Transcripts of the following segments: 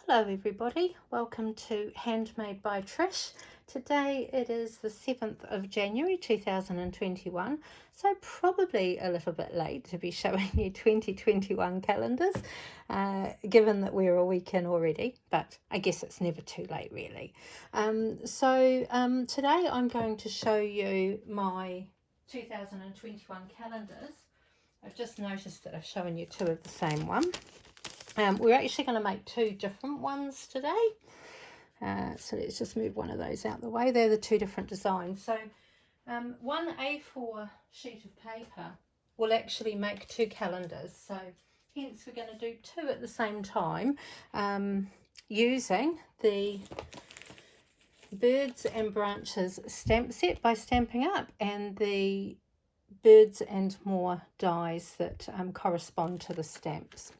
Hello everybody, welcome to Handmade by Trish. Today it is the 7th of January 2021, so probably a little bit late to be showing you 2021 calendars, given that we're a week in already, but I guess it's never too late really. Today I'm going to show you my 2021 calendars. I've just noticed that I've shown you two of the same one. We're actually going to make two different ones today. So let's just move one of those out the way. They're the two different designs. So one A4 sheet of paper will actually make two calendars. So hence we're going to do two at the same time using the Birds and Branches stamp set by Stampin' Up and the Birds and More dies that correspond to the stamps.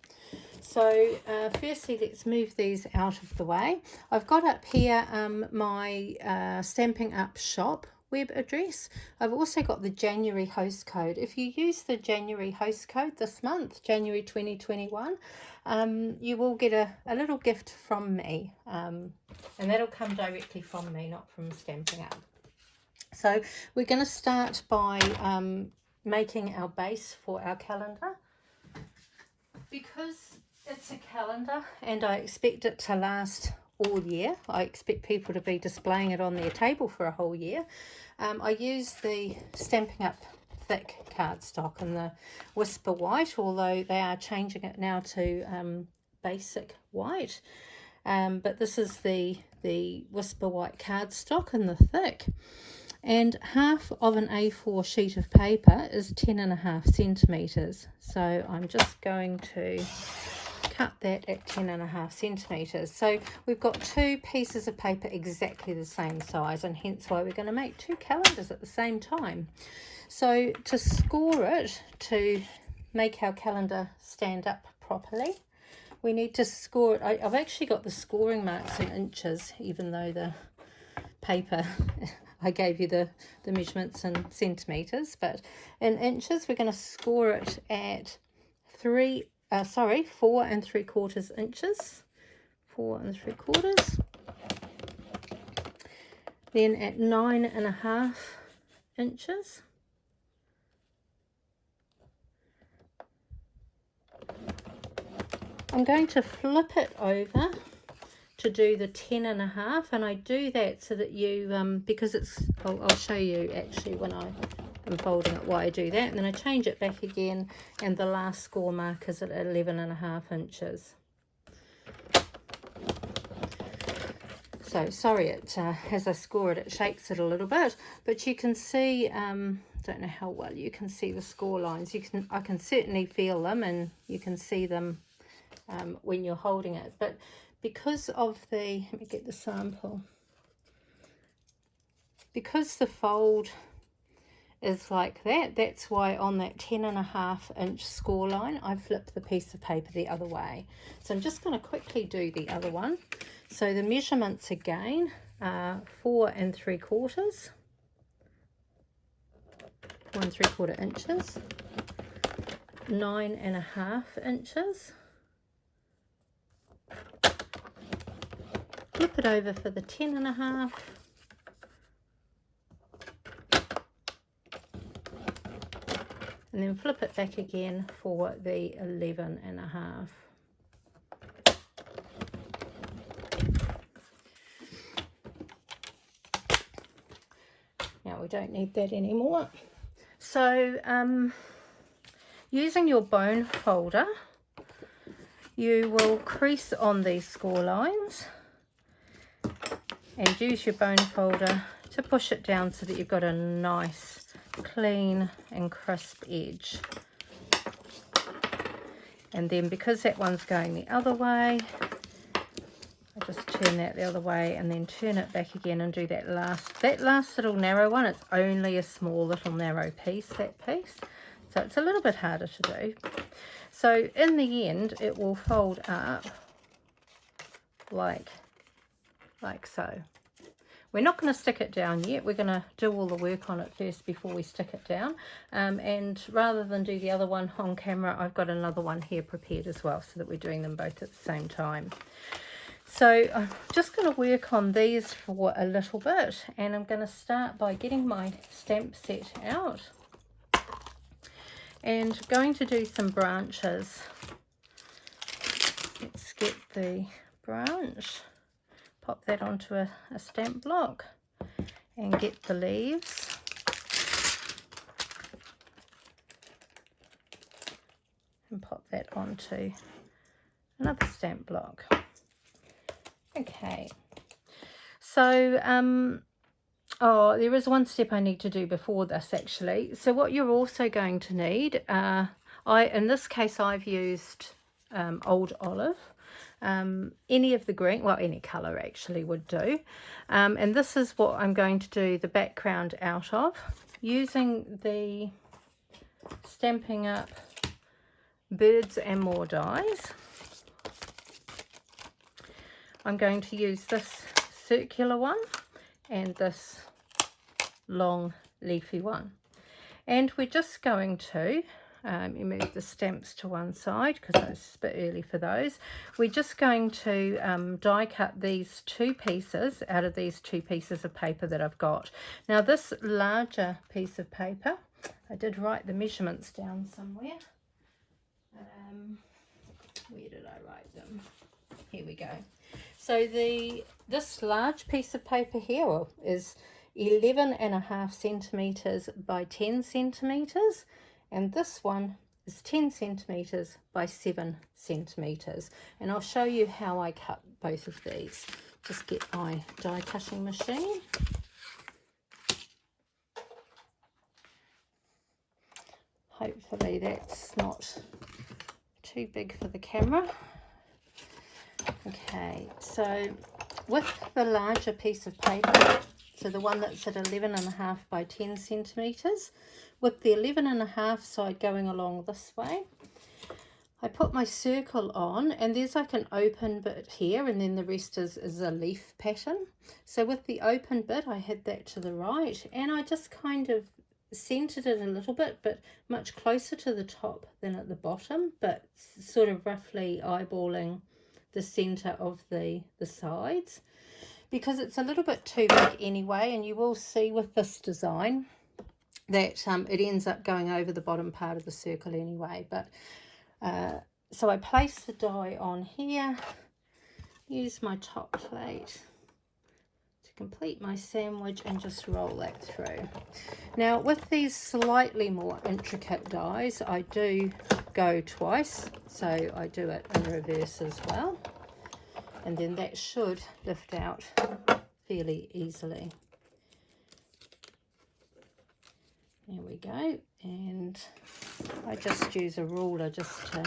So firstly, let's move these out of the way. I've got up here my Stampin' Up shop web address. I've also got the January host code. If you use the January host code this month, January 2021, you will get a little gift from me. And that'll come directly from me, not from Stampin' Up. So we're going to start by making our base for our calendar. Because it's a calendar and I expect it to last all year, I expect people to be displaying it on their table for a whole year, I use the Stampin' Up thick cardstock in the Whisper White, although they are changing it now to basic white. But this is the Whisper White cardstock in the thick. And half of an A4 sheet of paper is 10.5 centimetres. So I'm just going to cut that at 10.5 centimetres. So we've got two pieces of paper exactly the same size, and hence why we're going to make two calendars at the same time. So to score it, to make our calendar stand up properly, we need to score it. I've actually got the scoring marks in inches, even though the paper I gave you the measurements in centimetres, but in inches we're going to score it at 4 3/4 inches, 4 3/4, then at 9.5 inches, I'm going to flip it over to do the 10.5, and I do that so that you because it's I'll show you actually when I am folding it why I do that, and then I change it back again, and the last score mark is at 11.5 inches. So sorry, it as I score it, it shakes it a little bit, but you can see don't know how well you can see the score lines. I can certainly feel them, and you can see them when you're holding it, but because of the, let me get the sample, because the fold is like that, that's why on that 10.5 inch score line I flip the piece of paper the other way. So I'm just going to quickly do the other one. So the measurements again are 4 3/4, 4 3/4 inches, 9.5 inches. Flip it over for the 10.5, and then flip it back again for the 11.5. Now we don't need that anymore. So using your bone folder, you will crease on these score lines and use your bone folder to push it down so that you've got a nice clean and crisp edge. And then because that one's going the other way, I just turn that the other way and then turn it back again and do that last little narrow one. It's only a small little narrow piece, that piece, so it's a little bit harder to do. So in the end it will fold up like so. We're not going to stick it down yet. We're going to do all the work on it first before we stick it down. And rather than do the other one on camera, I've got another one here prepared as well, so that we're doing them both at the same time. So I'm just going to work on these for a little bit, and I'm going to start by getting my stamp set out and going to do some branches. Let's get the branch, pop that onto a stamp block, and get the leaves. And pop that onto another stamp block. Okay, so oh, there is one step I need to do before this actually. So what you're also going to need, in this case I've used Old Olive. Any of the green, well, any colour actually would do. And this is what I'm going to do the background out of, using the Stampin' Up Birds and More dies. I'm going to use this circular one and this long leafy one, and we're just going to move the stamps to one side because it's a bit early for those. We're just going to die cut these two pieces out of these two pieces of paper that I've got. Now this larger piece of paper, I did write the measurements down somewhere. Where did I write them? Here we go. So this large piece of paper here is 11.5 centimeters by 10 centimeters, and this one is 10 centimeters by 7 centimeters. And I'll show you how I cut both of these. Just get my die cutting machine. Hopefully that's not too big for the camera. Okay, so with the larger piece of paper, so the one that's at 11.5 by 10 centimeters, with the 11.5 side going along this way, I put my circle on, and there's like an open bit here, and then the rest is a leaf pattern. So with the open bit, I had that to the right, and I just kind of centered it a little bit, but much closer to the top than at the bottom, but sort of roughly eyeballing the center of the sides, because it's a little bit too big anyway. And you will see with this design that it ends up going over the bottom part of the circle anyway. But so I place the die on here, use my top plate to complete my sandwich, and just roll that through. Now with these slightly more intricate dies, I do go twice, so I do it in reverse as well, and then that should lift out fairly easily. There we go, and I just use a ruler just to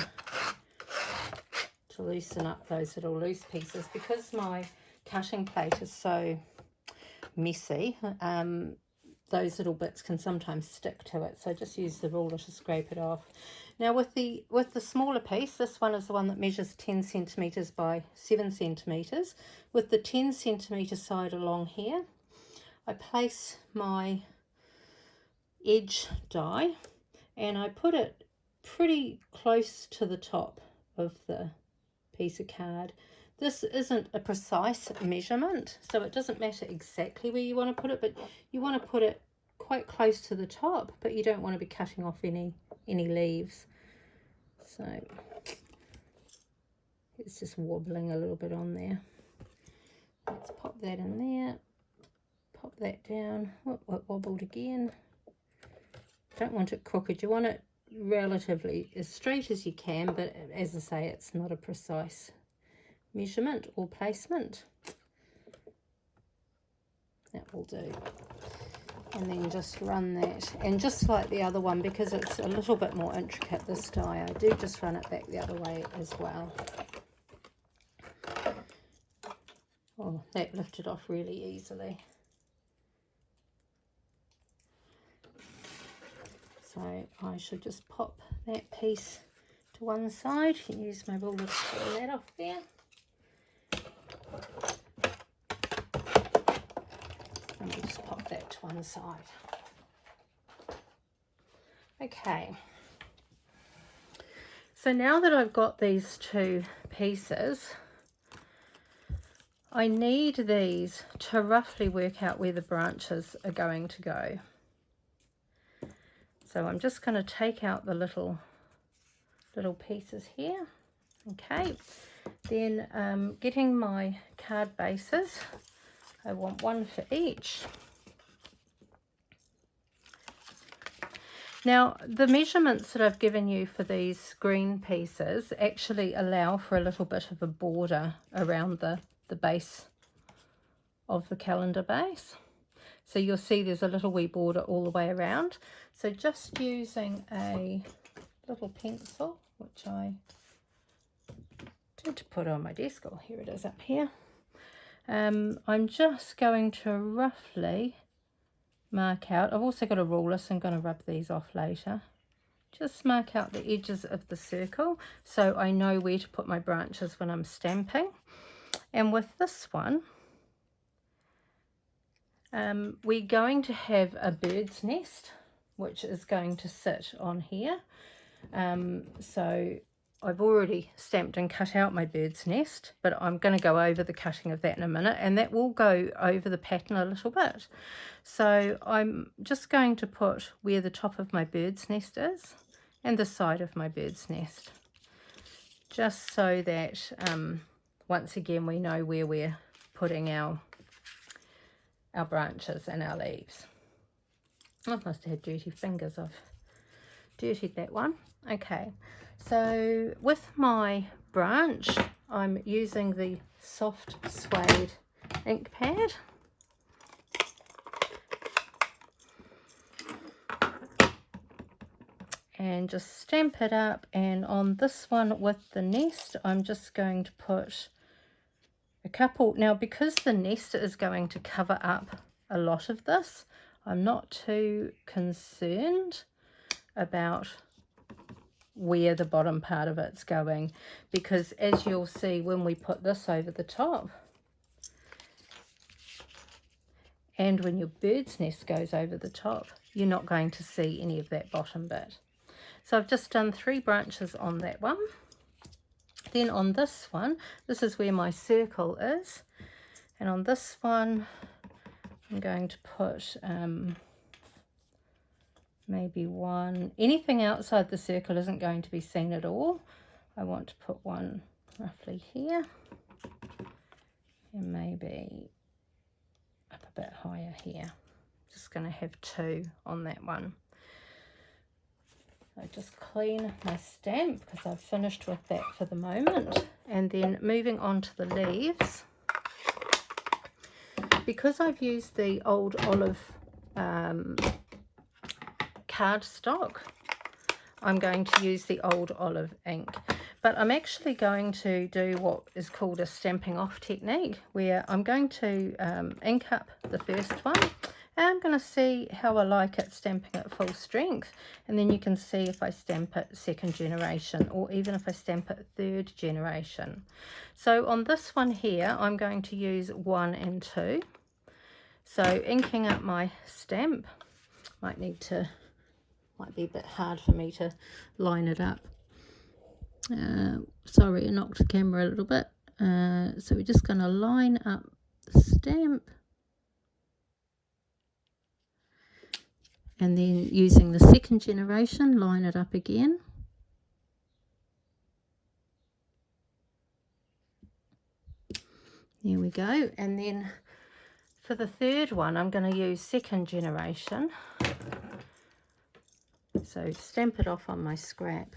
loosen up those little loose pieces, because my cutting plate is so messy. Those little bits can sometimes stick to it, so just use the ruler to scrape it off. Now with the smaller piece, this one is the one that measures 10 centimeters by 7 centimeters. With the 10 centimeter side along here, I place my edge die, and I put it pretty close to the top of the piece of card. This isn't a precise measurement, so it doesn't matter exactly where you want to put it, but you want to put it quite close to the top, but you don't want to be cutting off any leaves. So it's just wobbling a little bit on there. Let's pop that in there, pop that down. Whoop, whoop, wobbled again. Don't want it crooked, you want it relatively as straight as you can, but as I say, it's not a precise measurement or placement. That will do. And then just run that, and just like the other one, because it's a little bit more intricate this die, I do just run it back the other way as well. Oh, that lifted off really easily. So I should just pop that piece to one side and use my ruler to pull that off there. And we'll just pop that to one side. Okay. So now that I've got these two pieces, I need these to roughly work out where the branches are going to go. So I'm just going to take out the little pieces here. Okay, then getting my card bases, I want one for each. Now, the measurements that I've given you for these green pieces actually allow for a little bit of a border around the base of the calendar base. So you'll see there's a little wee border all the way around. So just using a little pencil, which I did put on my desk, oh here it is up here. I'm just going to roughly mark out, I've also got a ruler so I'm going to rub these off later. Just mark out the edges of the circle so I know where to put my branches when I'm stamping. And with this one, we're going to have a bird's nest which is going to sit on here. So I've already stamped and cut out my bird's nest, but I'm going to go over the cutting of that in a minute, and that will go over the pattern a little bit. So I'm just going to put where the top of my bird's nest is and the side of my bird's nest, just so that once again we know where we're putting our branches and our leaves. I must have had dirty fingers, I've dirtied that one. Okay, so with my branch I'm using the soft suede ink pad. And just stamp it up, and on this one with the nest I'm just going to put a couple. Now because the nest is going to cover up a lot of this, I'm not too concerned about where the bottom part of it's going, because as you'll see when we put this over the top and when your bird's nest goes over the top, you're not going to see any of that bottom bit. So I've just done 3 branches on that one. Then on this one, this is where my circle is, and on this one I'm going to put maybe one. Anything outside the circle isn't going to be seen at all. I want to put one roughly here, and maybe up a bit higher here. Just going to have 2 on that one. I just clean my stamp because I've finished with that for the moment. And then moving on to the leaves, because I've used the old olive cardstock, I'm going to use the old olive ink, but I'm actually going to do what is called a stamping off technique, where I'm going to ink up the first one, and I'm going to see how I like it stamping it full strength, and then you can see if I stamp it 2nd generation or even if I stamp it 3rd generation. So on this one here I'm going to use 1 and 2. So inking up my stamp, might be a bit hard for me to line it up. Sorry, I knocked the camera a little bit. So we're just going to line up the stamp, and then using the 2nd generation, line it up again. There we go. And then for the 3rd one I'm going to use 2nd generation. So stamp it off on my scrap.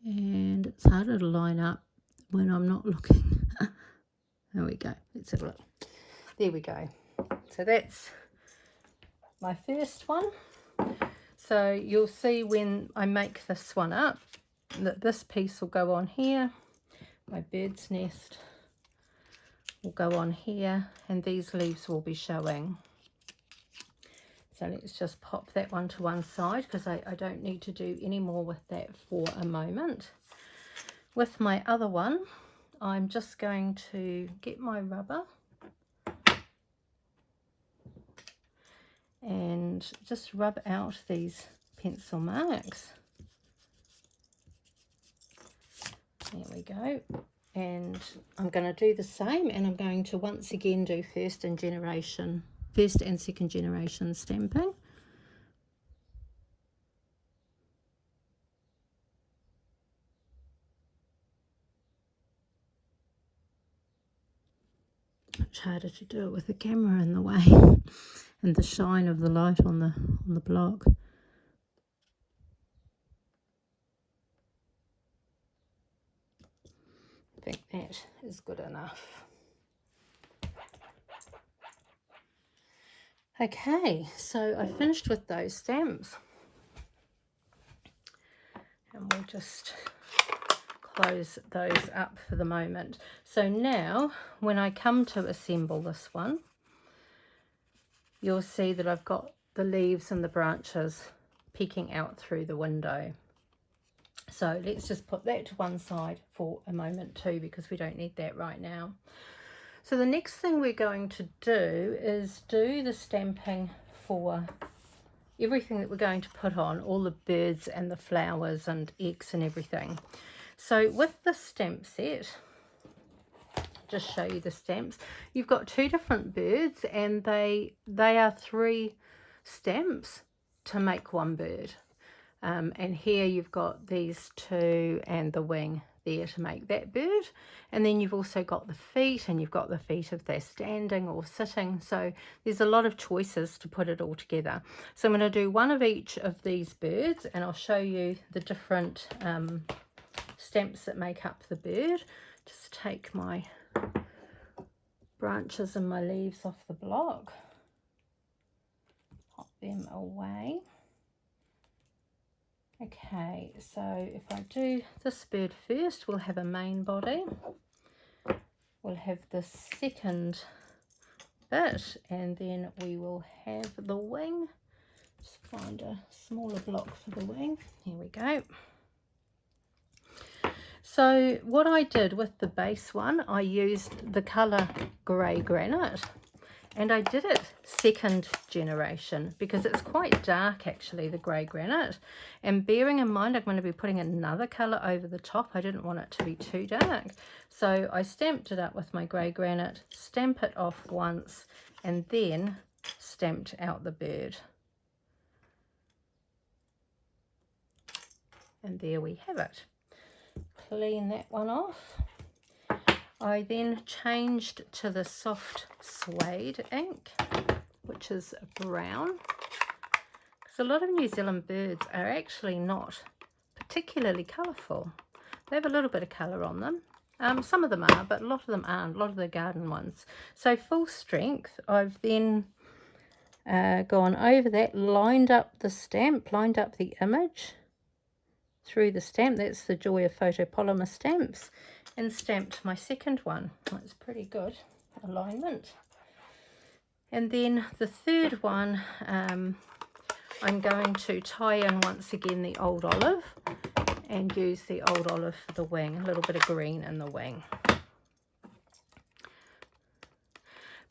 And it's harder to line up when I'm not looking. There we go. Let's have a look. There we go. So that's my first one. So you'll see when I make this one up that this piece will go on here. My bird's nest will go on here, and these leaves will be showing. So let's just pop that one to one side because I don't need to do any more with that for a moment. With my other one, I'm just going to get my rubber and just rub out these pencil marks. There we go. And I'm going to do the same, and I'm going to once again do first and second generation stamping. Much harder to do it with the camera in the way and the shine of the light on the block. I think that is good enough. Okay, so I finished with those stamps, and we'll just close those up for the moment. So now when I come to assemble this one, you'll see that I've got the leaves and the branches peeking out through the window. So let's just put that to one side for a moment too, because we don't need that right now. So the next thing we're going to do is do the stamping for everything that we're going to put on, all the birds and the flowers and eggs and everything. So with the stamp set, just show you the stamps, you've got two different birds, and they are 3 stamps to make one bird. And here you've got these 2 and the wing there to make that bird, and then you've also got the feet, and you've got the feet if they're standing or sitting. So there's a lot of choices to put it all together. So I'm going to do one of each of these birds, and I'll show you the different stamps that make up the bird. Just take my branches and my leaves off the block, pop them away. Okay, so if I do this bird first, we'll have a main body, we'll have the second bit, and then we will have the wing. Just find a smaller block for the wing. Here we go. So what I did with the base one, I used the colour grey granite, and I did it second generation because it's quite dark actually, the grey granite. And bearing in mind I'm going to be putting another colour over the top, I didn't want it to be too dark. So I stamped it up with my grey granite, stamp it off once, and then stamped out the bird. And there we have it. Clean that one off. I then changed to the soft suede ink, which is brown, because a lot of New Zealand birds are actually not particularly colourful. They have a little bit of colour on them. Some of them are, but a lot of them aren't, a lot of the garden ones. So full strength, I've then gone over that, lined up the stamp, lined up the image through the stamp. That's the joy of photopolymer stamps, and stamped my second one. That's pretty good alignment. And then the third one, I'm going to tie in once again the old olive, and use the old olive for the wing, a little bit of green in the wing.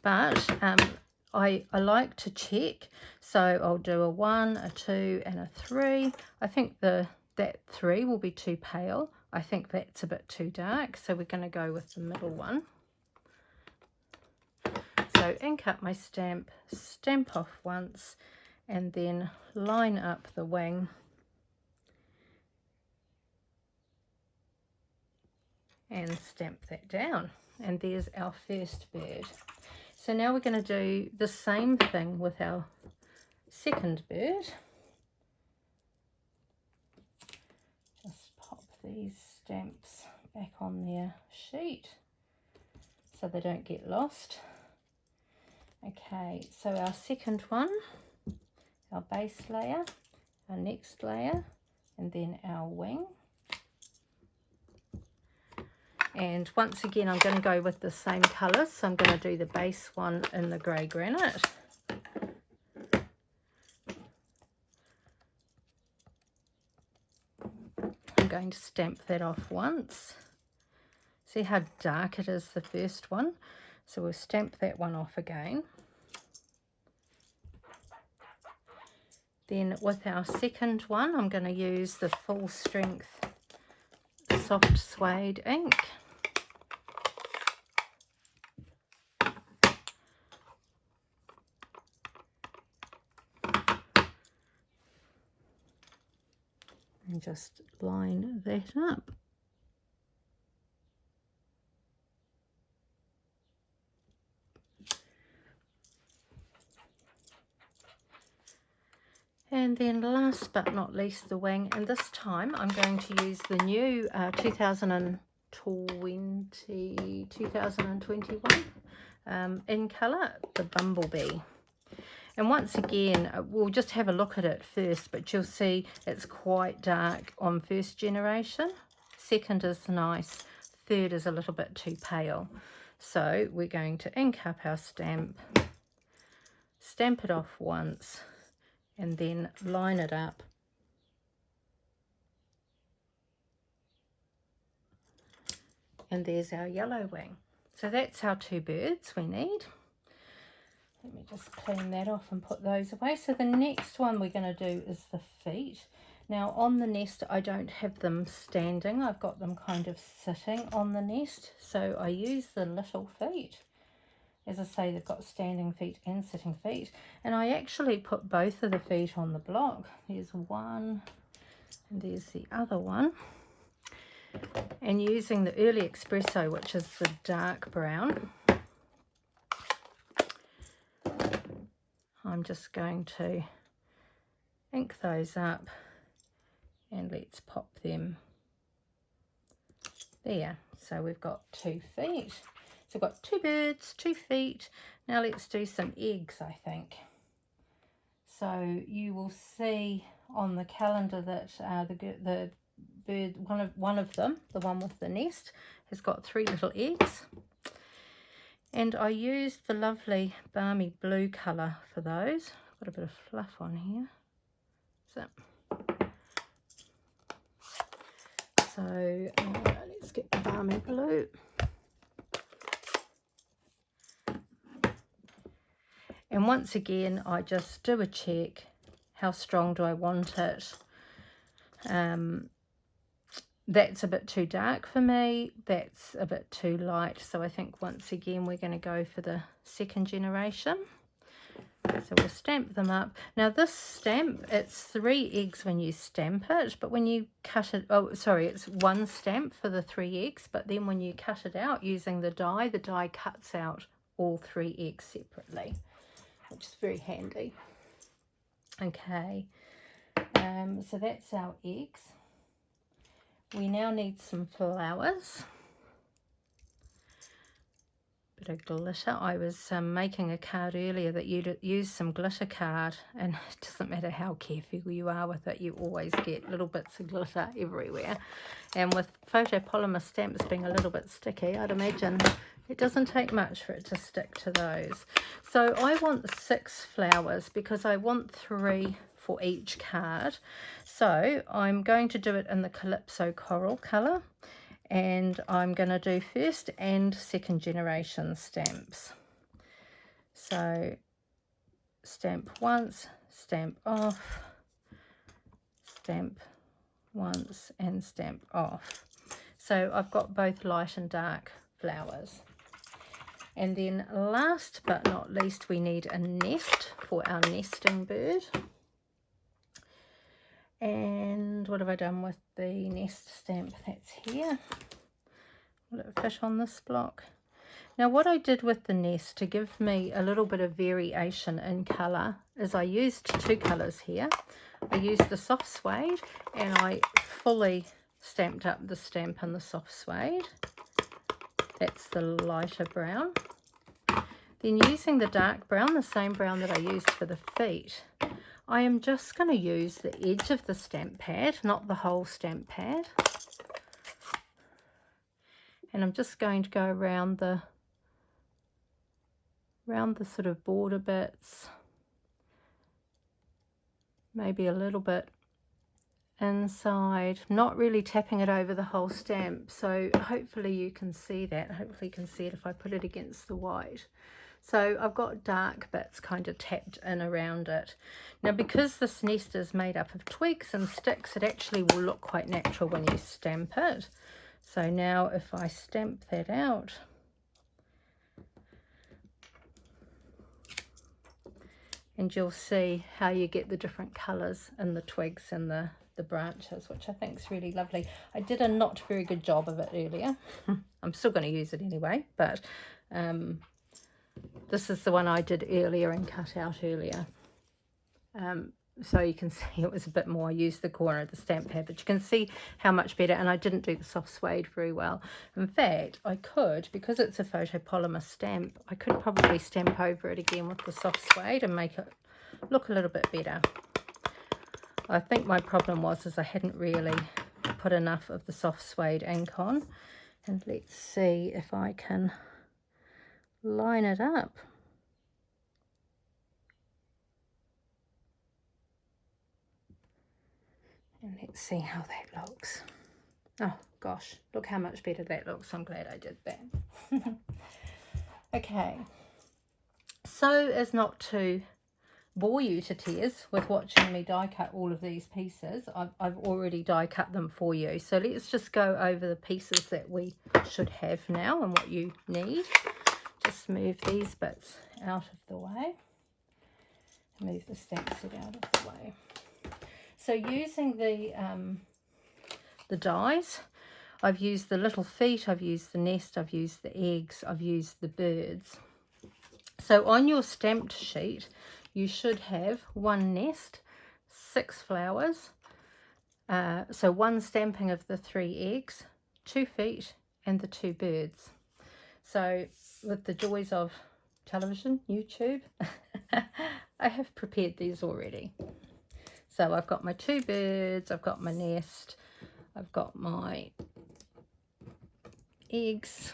But I like to check, so I'll do a 1, a 2 and a 3. I think that 3 will be too pale. I think that's a bit too dark, so we're going to go with the middle one. So ink up my stamp, stamp off once, and then line up the wing, and stamp that down. And there's our first bird. So now we're going to do the same thing with our second bird. Just pop these stamps back on their sheet so they don't get lost. Okay, so our second one, our base layer, our next layer, and then our wing. And once again I'm going to go with the same colours, so I'm going to do the base one in the grey granite. I'm going to stamp that off once. See how dark it is, the first one? So we'll stamp that one off again. Then with our second one, I'm going to use the full strength soft suede ink. And just line that up. And then last but not least, the wing, and this time I'm going to use the new 2021 in colour, the Bumblebee. And once again, we'll just have a look at it first, but you'll see it's quite dark on first generation. Second is nice. Third is a little bit too pale. So we're going to ink up our stamp, stamp it off once, and then line it up. And there's our yellow wing. So that's our two birds we need. Let me just clean that off and put those away. So the next one we're going to do is the feet. Now on the nest, I don't have them standing. I've got them kind of sitting on the nest. So I use the little feet. As I say, they've got standing feet and sitting feet. And I actually put both of the feet on the block. There's one and there's the other one. And using the Early Espresso, which is the dark brown, I'm just going to ink those up, and let's pop them there. So we've got 2 feet. So we've got 2 birds, 2 feet. Now let's do some eggs, I think. So you will see on the calendar that the bird, one of them, the one with the nest, has got 3 little eggs. And I used the lovely balmy blue colour for those. Got a bit of fluff on here. So let's get the balmy blue. And once again, I just do a check. How strong do I want it? That's a bit too dark for me. That's a bit too light. So I think once again, we're going to go for the second generation. So we'll stamp them up. Now this stamp, it's 3 eggs when you stamp it, but when you cut it, oh sorry, it's 1 stamp for the 3 eggs, but then when you cut it out using the die cuts out all 3 eggs separately, which is very handy. Okay, so that's our eggs. We now need some flowers. Bit of glitter. I was making a card earlier that you'd use some glitter card, and it doesn't matter how careful you are with it, you always get little bits of glitter everywhere. And with photopolymer stamps being a little bit sticky, I'd imagine it doesn't take much for it to stick to those. So I want 6 flowers because I want 3 for each card. So I'm going to do it in the Calypso Coral colour, and I'm going to do first and second generation stamps. So stamp once, stamp off, stamp once and stamp off. So I've got both light and dark flowers. And then last but not least, we need a nest for our nesting bird. And what have I done with the nest stamp? That's here. Will it fit on this block? Now what I did with the nest to give me a little bit of variation in colour is I used 2 colours here. I used the soft suede and I fully stamped up the stamp in the soft suede. That's the lighter brown. Then using the dark brown, the same brown that I used for the feet, I am just going to use the edge of the stamp pad, not the whole stamp pad. And I'm just going to go around the sort of border bits, maybe a little bit inside, not really tapping it over the whole stamp. So hopefully you can see that. Hopefully you can see it if I put it against the white. So I've got dark bits kind of tapped in around it. Now because this nest is made up of twigs and sticks, it actually will look quite natural when you stamp it. So now if I stamp that out, and you'll see how you get the different colours in the twigs and the branches, which I think is really lovely. I did a not very good job of it earlier. I'm still going to use it anyway, but this is the one I did earlier and cut out earlier. So you can see it was a bit more. I used the corner of the stamp pad, but you can see how much better, and I didn't do the soft suede very well. In fact, I could, because it's a photopolymer stamp, I could probably stamp over it again with the soft suede and make it look a little bit better. I think my problem was I hadn't really put enough of the soft suede ink on. And let's see if I can line it up. And let's see how that looks. Oh gosh, look how much better that looks. I'm glad I did that. Okay, so as not to bore you to tears with watching me die cut all of these pieces, I've already die cut them for you. So let's just go over the pieces that we should have now and what you need. Just move these bits out of the way. Move the stamp set out of the way. So using the dies, I've used the little feet, I've used the nest, I've used the eggs, I've used the birds. So on your stamped sheet, you should have one nest, 6 flowers, so one stamping of the 3 eggs, 2 feet, and the 2 birds. So with the joys of television, YouTube, I have prepared these already. So I've got my 2 birds, I've got my nest, I've got my eggs.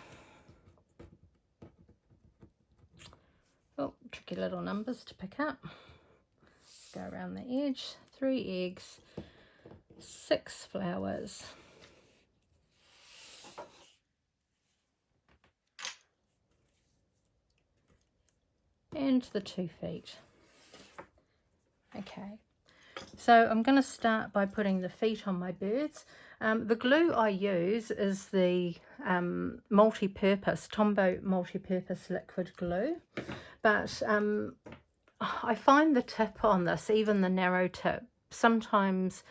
Oh, tricky little numbers to pick up. Go around the edge. 3 eggs, 6 flowers, and the 2 feet. Okay, so I'm going to start by putting the feet on my birds. The glue I use is the multi-purpose, Tombow multi-purpose liquid glue, but I find the tip on this, even the narrow tip, sometimes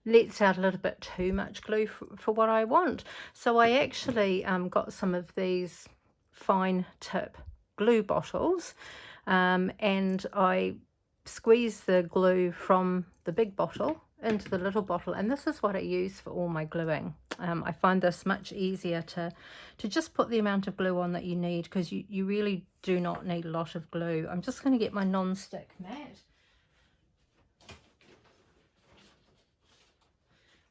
lets out a little bit too much glue for what I want. So I actually got some of these fine tip glue bottles, and I squeeze the glue from the big bottle into the little bottle, and this is what I use for all my gluing. I find this much easier to just put the amount of glue on that you need, because you really do not need a lot of glue. I'm just going to get my non-stick mat.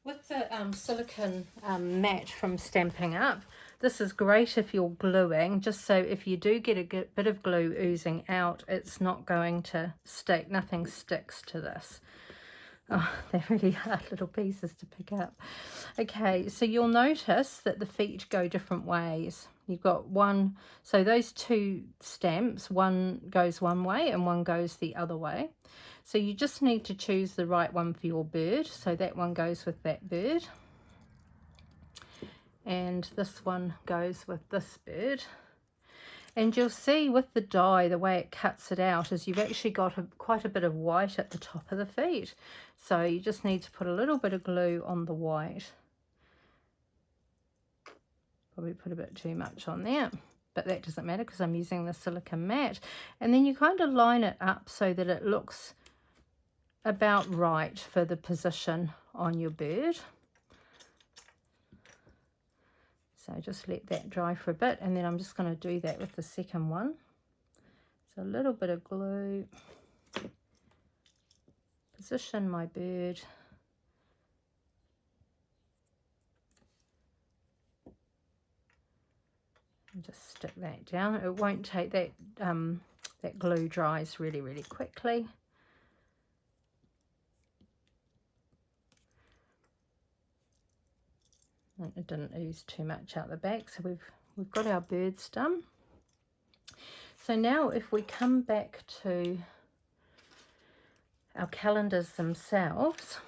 With the silicone mat from Stampin' Up, this is great if you're gluing, just so if you do get a bit of glue oozing out, it's not going to stick. Nothing sticks to this. Oh, they're really hard little pieces to pick up. Okay, so you'll notice that the feet go different ways. You've got one, so those 2 stamps, one goes one way and one goes the other way. So you just need to choose the right one for your bird. So that one goes with that bird. And this one goes with this bird. And you'll see with the die, the way it cuts it out is you've actually got quite a bit of white at the top of the feet. So you just need to put a little bit of glue on the white. Probably put a bit too much on there, but that doesn't matter because I'm using the silicone mat. And then you kind of line it up so that it looks about right for the position on your bird. So just let that dry for a bit, and then I'm just going to do that with the second one. So a little bit of glue, position my bird, and just stick that down. It won't take that, that glue dries really, really quickly. And it didn't ooze too much out the back, so we've got our birds done. So now if we come back to our calendars themselves,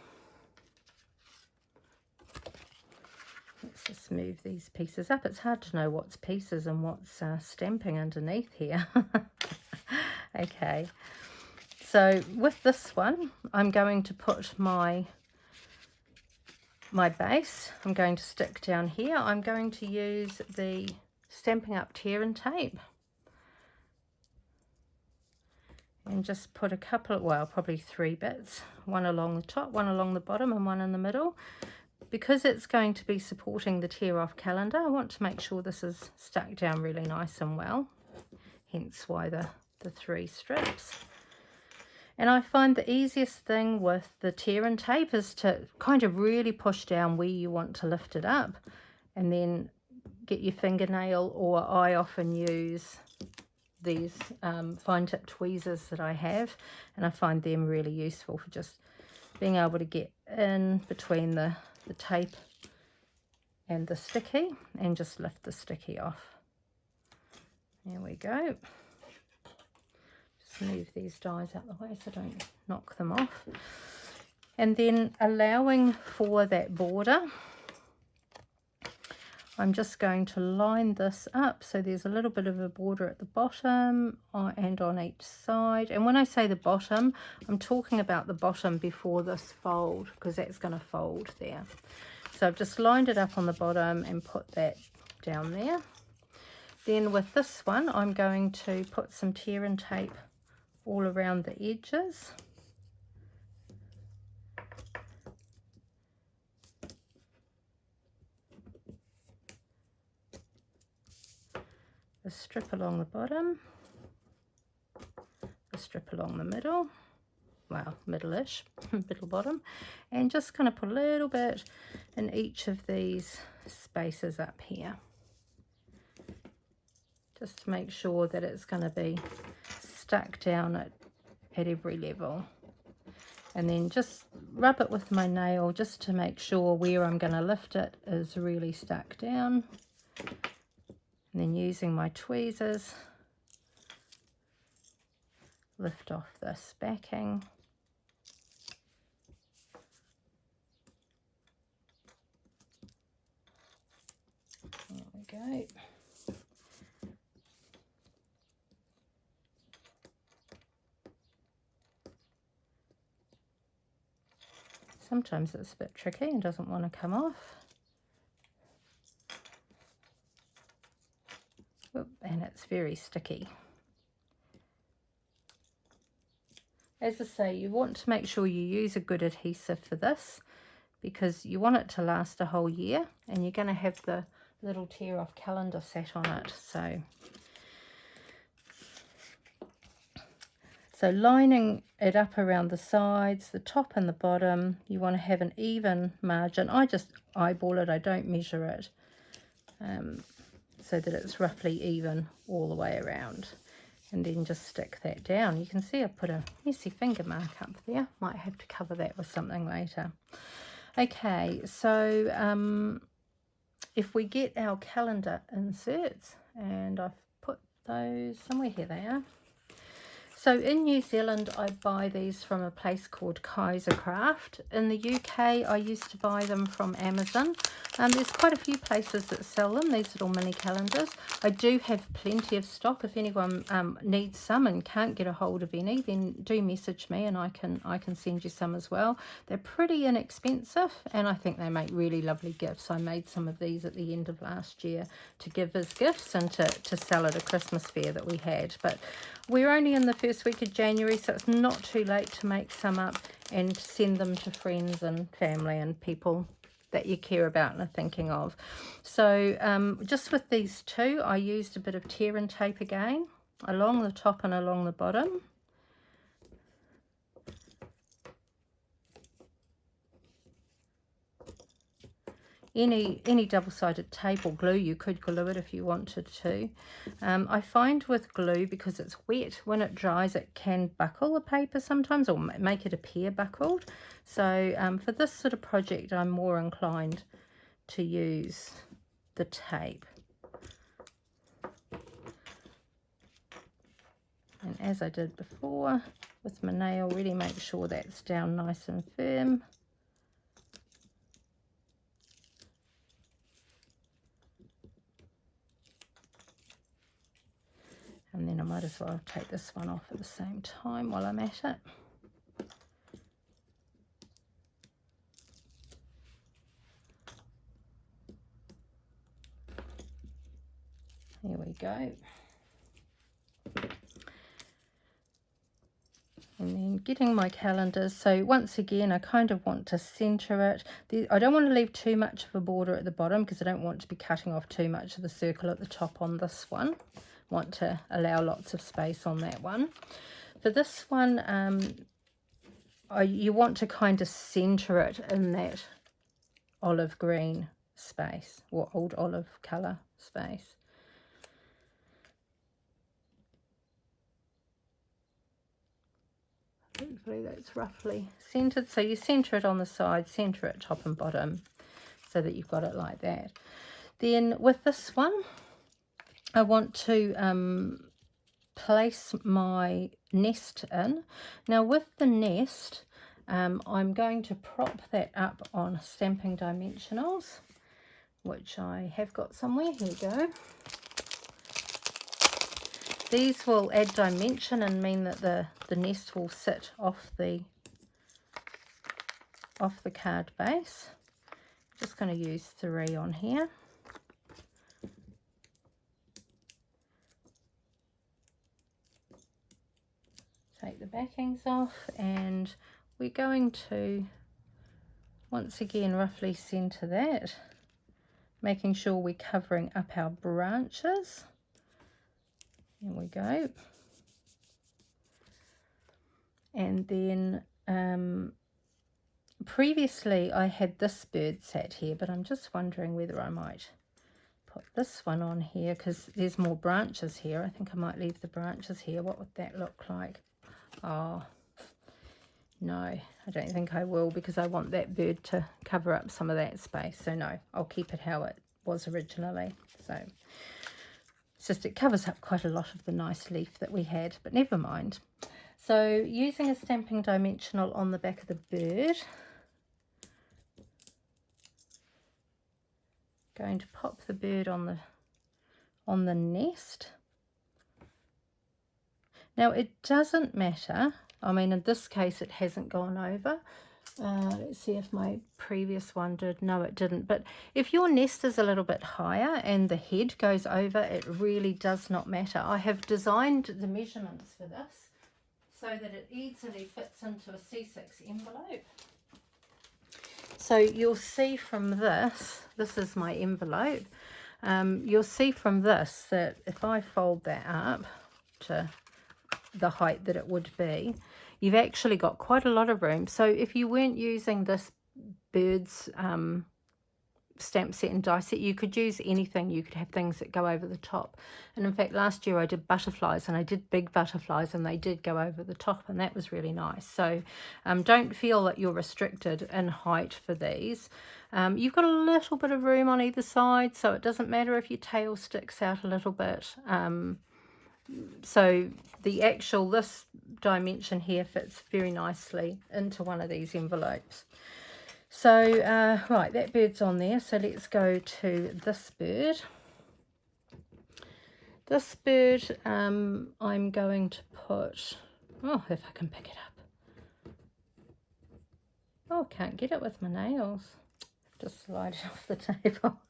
let's just move these pieces up. It's hard to know what's pieces and what's stamping underneath here. Okay, so with this one, I'm going to put my base. I'm going to stick down here. I'm going to use the Stampin' Up! Tear and tape. And just put a couple, well, probably 3 bits, one along the top, one along the bottom, and one in the middle. Because it's going to be supporting the tear off calendar, I want to make sure this is stuck down really nice and well, hence why the 3 strips. And I find the easiest thing with the tear and tape is to kind of really push down where you want to lift it up, and then get your fingernail, or I often use these fine tip tweezers that I have, and I find them really useful for just being able to get in between the tape and the sticky and just lift the sticky off. There we go. Just move these dies out the way so I don't knock them off. And then allowing for that border, I'm just going to line this up so there's a little bit of a border at the bottom and on each side. And when I say the bottom, I'm talking about the bottom before this fold, because that's going to fold there. So I've just lined it up on the bottom and put that down there. Then with this one, I'm going to put some tear and tape all around the edges. A strip along the bottom, a strip along the middle, well, middle-ish, middle bottom, and just kind of put a little bit in each of these spaces up here, just to make sure that it's going to be stuck down at every level. And then just rub it with my nail just to make sure where I'm going to lift it is really stuck down. And then using my tweezers, lift off this backing. There we go. Sometimes it's a bit tricky and doesn't want to come off. And it's very sticky. As I say, you want to make sure you use a good adhesive for this, because you want it to last a whole year, and you're going to have the little tear off calendar set on it. So lining it up around the sides, the top and the bottom, you want to have an even margin. I just eyeball it, I don't measure it. So that it's roughly even all the way around, and then just stick that down. You can see I put a messy finger mark up there, might have to cover that with something later. Okay, so if we get our calendar inserts, and I've put those somewhere, here they are. So in New Zealand, I buy these from a place called Kaiser Craft. In the UK, I used to buy them from Amazon. There's quite a few places that sell them, these little mini calendars. I do have plenty of stock. If anyone needs some and can't get a hold of any, then do message me and I can send you some as well. They're pretty inexpensive, and I think they make really lovely gifts. I made some of these at the end of last year to give as gifts and to sell at a Christmas fair that we had. But we're only in the first week of January, so it's not too late to make some up and send them to friends and family and people that you care about and are thinking of. So just with these two, I used a bit of tear and tape again along the top and along the bottom. Any double-sided tape or glue, you could glue it if you wanted to. I find with glue, because it's wet, when it dries it can buckle the paper sometimes, or make it appear buckled. So for this sort of project, I'm more inclined to use the tape. And as I did before with my nail, really make sure that's down nice and firm. And then I might as well take this one off at the same time while I'm at it. Here we go. And then getting my calendars. So once again, I kind of want to center it. I don't want to leave too much of a border at the bottom because I don't want to be cutting off too much of the circle at the top on this one. Want to allow lots of space on that one. For this one, you want to kind of center it in that olive green space, or old olive color space. Hopefully that's roughly centered. So you center it on the side, center it top and bottom, so that you've got it like that. Then with this one, I want to place my nest in. Now with the nest, I'm going to prop that up on Stamping Dimensionals, which I have got somewhere. Here we go. These will add dimension and mean that the nest will sit off the card base. Just going to use 3 on here. Take the backings off, and we're going to once again roughly center that, making sure we're covering up our branches. There we go. And then previously I had this bird sat here, but I'm just wondering whether I might put this one on here because there's more branches here. I think I might leave the branches here. What would that look like? Oh, no, I don't think I will, because I want that bird to cover up some of that space. So no, I'll keep it how it was originally. So it's just it covers up quite a lot of the nice leaf that we had, but never mind. So using a stamping dimensional on the back of the bird, going to pop the bird on the nest. Now it doesn't matter. I mean, in this case, it hasn't gone over. Let's see if my previous one did. No, it didn't. But if your nest is a little bit higher and the head goes over, it really does not matter. I have designed the measurements for this so that it easily fits into a C6 envelope. So you'll see from this is my envelope. You'll see from this that if I fold that up to the height that it would be, you've actually got quite a lot of room. So if you weren't using this bird's stamp set and die set, you could use anything. You could have things that go over the top. And in fact, last year I did butterflies, and I did big butterflies, and they did go over the top, and that was really nice. So don't feel that you're restricted in height for these. You've got a little bit of room on either side, so it doesn't matter if your tail sticks out a little bit. So this dimension here fits very nicely into one of these envelopes. So right, that bird's on there. So let's go to this bird. This bird, I'm going to put, oh, if I can pick it up. Oh, can't get it with my nails. Just slide it off the table.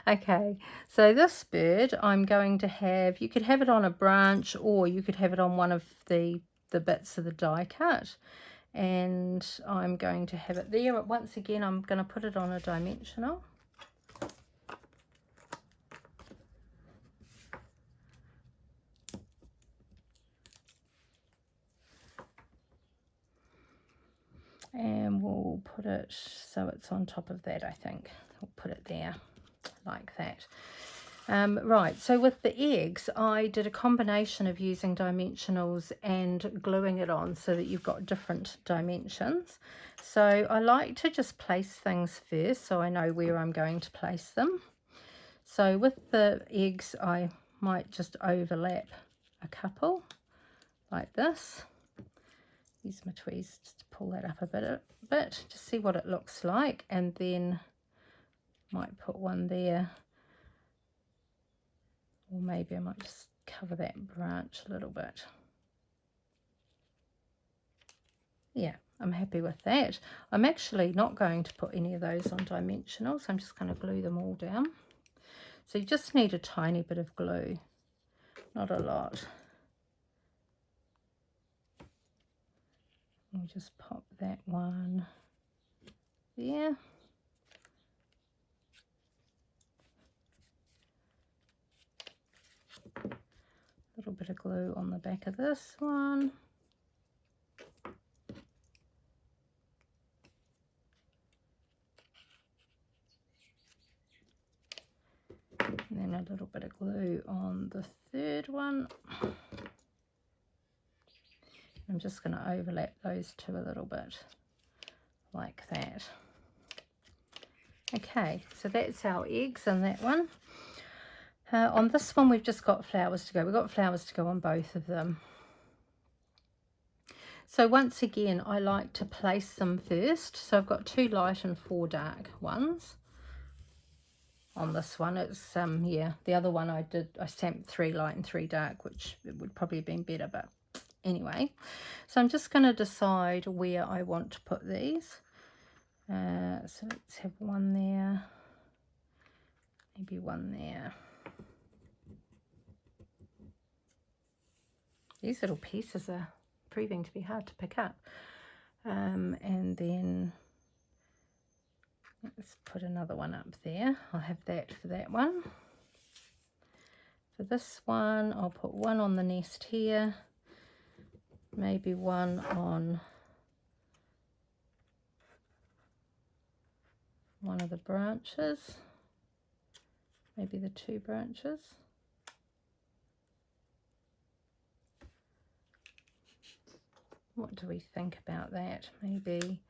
Okay, so this bird I'm going to have, you could have it on a branch, or you could have it on one of the bits of the die cut, and I'm going to have it there. Once again, I'm going to put it on a dimensional. And we'll put it so it's on top of that. I think we'll put it there like that. Right, so with the eggs, I did a combination of using dimensionals and gluing it on so that you've got different dimensions. So I like to just place things first so I know where I'm going to place them. So with the eggs, I might just overlap a couple like this. Use my tweezers just to pull that up a bit to see what it looks like, and then might put one there, or maybe I might just cover that branch a little bit. Yeah, I'm happy with that. I'm actually not going to put any of those on dimensional, so I'm just going to glue them all down. So you just need a tiny bit of glue, not a lot. We'll just pop that one there. A little bit of glue on the back of this one. And then a little bit of glue on the third one. I'm just going to overlap those two a little bit like that. Okay, so that's our eggs in that one. On this one we've just got flowers to go. We've got flowers to go on both of them. So once again, I like to place them first. So I've got 2 light and 4 dark ones on this one. It's yeah, the other one I stamped 3 light and 3 dark, which it would probably have been better, but anyway. So I'm just going to decide where I want to put these. So let's have one there, maybe one there. These little pieces are proving to be hard to pick up. And then let's put another one up there. I'll have that for that one. For this one, I'll put one on the nest here, maybe one on one of the branches, maybe the 2 branches. What do we think about that? Maybe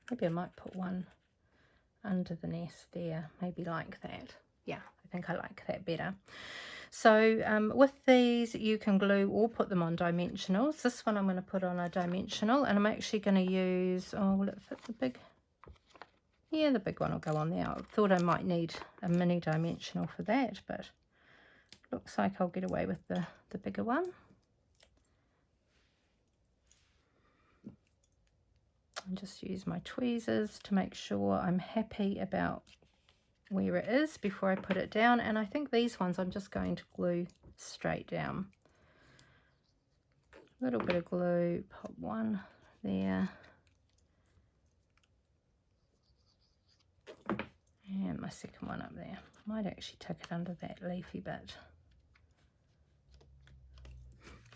maybe I might put one under the nest there, maybe like that. Yeah, I think I like that better. So with these you can glue or put them on dimensionals. This one I'm going to put on a dimensional, and I'm actually going to use, oh, will it fit the big? Yeah, the big one will go on there. I thought I might need a mini dimensional for that, but looks like I'll get away with the bigger one. And just use my tweezers to make sure I'm happy about where it is before I put it down. And I think these ones I'm just going to glue straight down. A little bit of glue, pop one there. And my second one up there. Might actually tuck it under that leafy bit.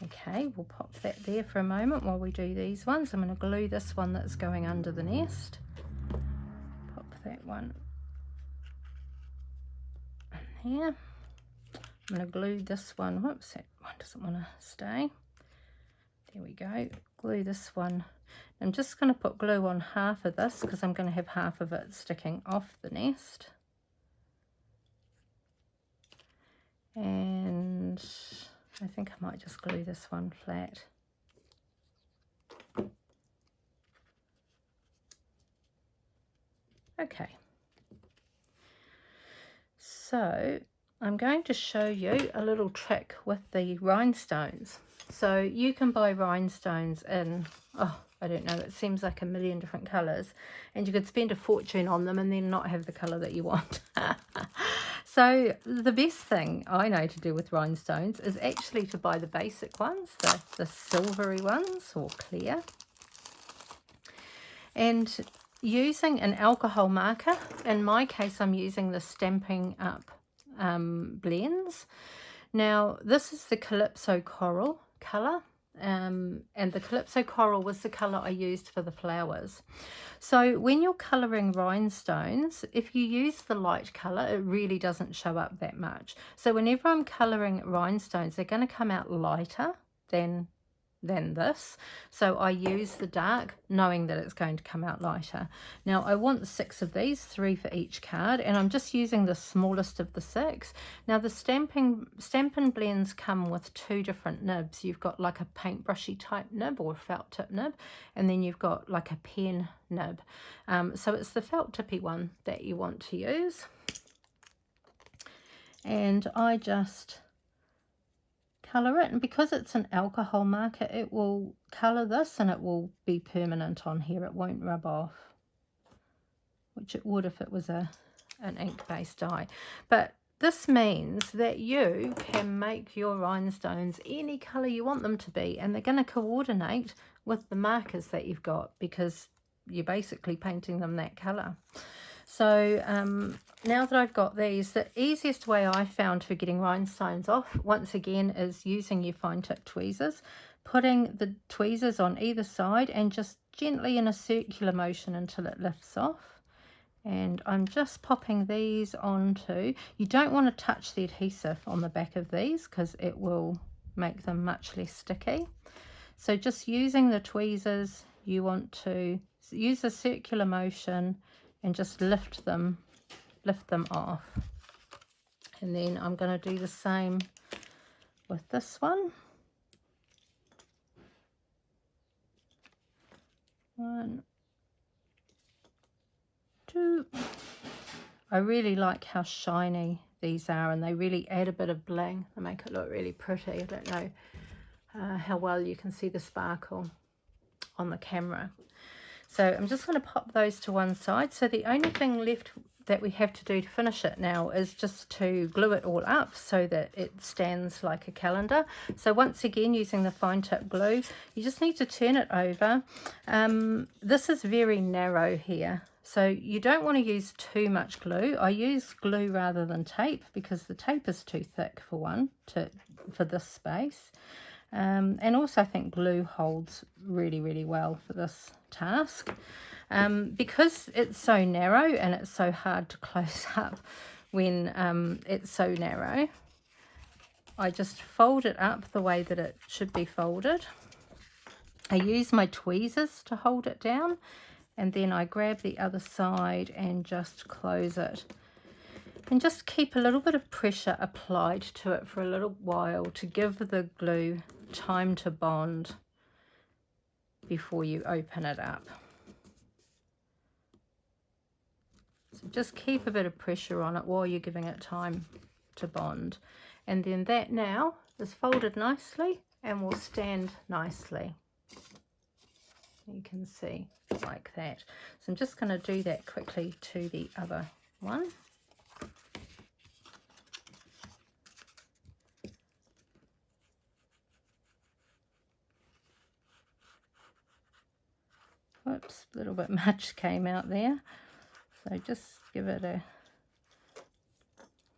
Okay, we'll pop that there for a moment while we do these ones. I'm going to glue this one that's going under the nest. Pop that one in here. I'm going to glue this one. Whoops, that one doesn't want to stay. There we go. Glue this one. I'm just going to put glue on half of this because I'm going to have half of it sticking off the nest. And I think I might just glue this one flat. Okay. So I'm going to show you a little trick with the rhinestones. So you can buy rhinestones in, oh, I don't know, it seems like a million different colours, and you could spend a fortune on them and then not have the colour that you want. So the best thing I know to do with rhinestones is actually to buy the basic ones, the silvery ones or clear, and using an alcohol marker. In my case, I'm using the Stampin Up blends. Now this is the Calypso Coral colour, and the Calypso Coral was the colour I used for the flowers. So when you're colouring rhinestones, if you use the light colour, it really doesn't show up that much. So whenever I'm colouring rhinestones, they're going to come out lighter than than this, so I use the dark knowing that it's going to come out lighter. Now I want 6 of these, 3 for each card, and I'm just using the smallest of the 6. Now the Stampin' blends come with 2 different nibs. You've got like a paintbrushy type nib or felt tip nib, and then you've got like a pen nib. So it's the felt tippy one that you want to use, and I just colour it, and because it's an alcohol marker, it will colour this and it will be permanent on here. It won't rub off, which it would if it was an ink based dye. But this means that you can make your rhinestones any colour you want them to be, and they're going to coordinate with the markers that you've got, because you're basically painting them that colour. So now that I've got these, the easiest way I found for getting rhinestones off, once again, is using your fine tip tweezers, putting the tweezers on either side and just gently in a circular motion until it lifts off. And I'm just popping these onto, you don't want to touch the adhesive on the back of these because it will make them much less sticky. So just using the tweezers, you want to use a circular motion and just lift them off. And then I'm going to do the same with this one. 1, 2. I really like how shiny these are, and they really add a bit of bling. They make it look really pretty. I don't know how well you can see the sparkle on the camera. So I'm just going to pop those to one side. So the only thing left that we have to do to finish it now is just to glue it all up so that it stands like a calendar. So once again, using the fine tip glue, you just need to turn it over. This is very narrow here, so you don't want to use too much glue. I use glue rather than tape because the tape is too thick for this space. And also I think glue holds really well for this task. Because it's so narrow and it's so hard to close up when it's so narrow, I just fold it up the way that it should be folded. I use my tweezers to hold it down, and then I grab the other side and just close it. And just keep a little bit of pressure applied to it for a little while to give the glue time to bond before you open it up. So just keep a bit of pressure on it while you're giving it time to bond. And then that now is folded nicely and will stand nicely. You can see like that. So I'm just going to do that quickly to the other one. Whoops, a little bit much came out there. So just give it a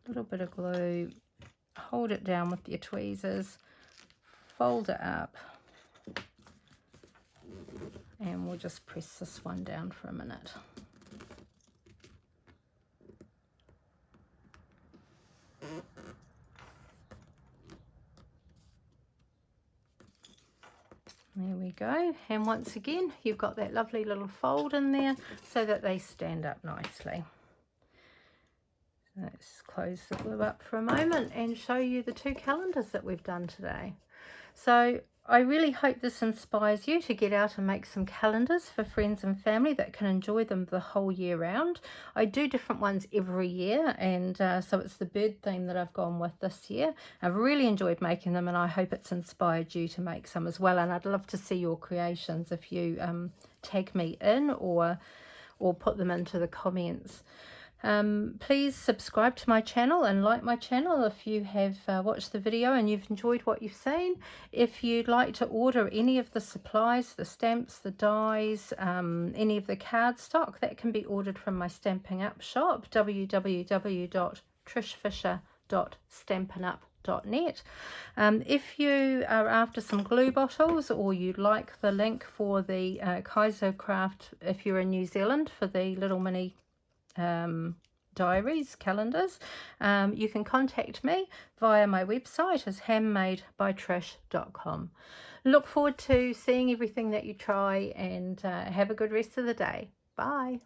little bit of glue, hold it down with your tweezers, fold it up, and we'll just press this one down for a minute. There we go, and once again you've got that lovely little fold in there so that they stand up nicely. Let's close the glue up for a moment and show you the 2 calendars that we've done today. So I really hope this inspires you to get out and make some calendars for friends and family that can enjoy them the whole year round. I do different ones every year, and so it's the bird theme that I've gone with this year. I've really enjoyed making them, and I hope it's inspired you to make some as well. And I'd love to see your creations if you tag me in or put them into the comments. Please subscribe to my channel and like my channel if you have watched the video and you've enjoyed what you've seen. If you'd like to order any of the supplies, the stamps, the dies, any of the cardstock, that can be ordered from my Stampin' Up shop, www.trishfisher.stampinup.net. If you are after some glue bottles, or you'd like the link for the Kaiser Craft if you're in New Zealand for the little mini diaries, calendars, you can contact me via my website is handmadebytrish.com. Look forward to seeing everything that you try, and have a good rest of the day. Bye.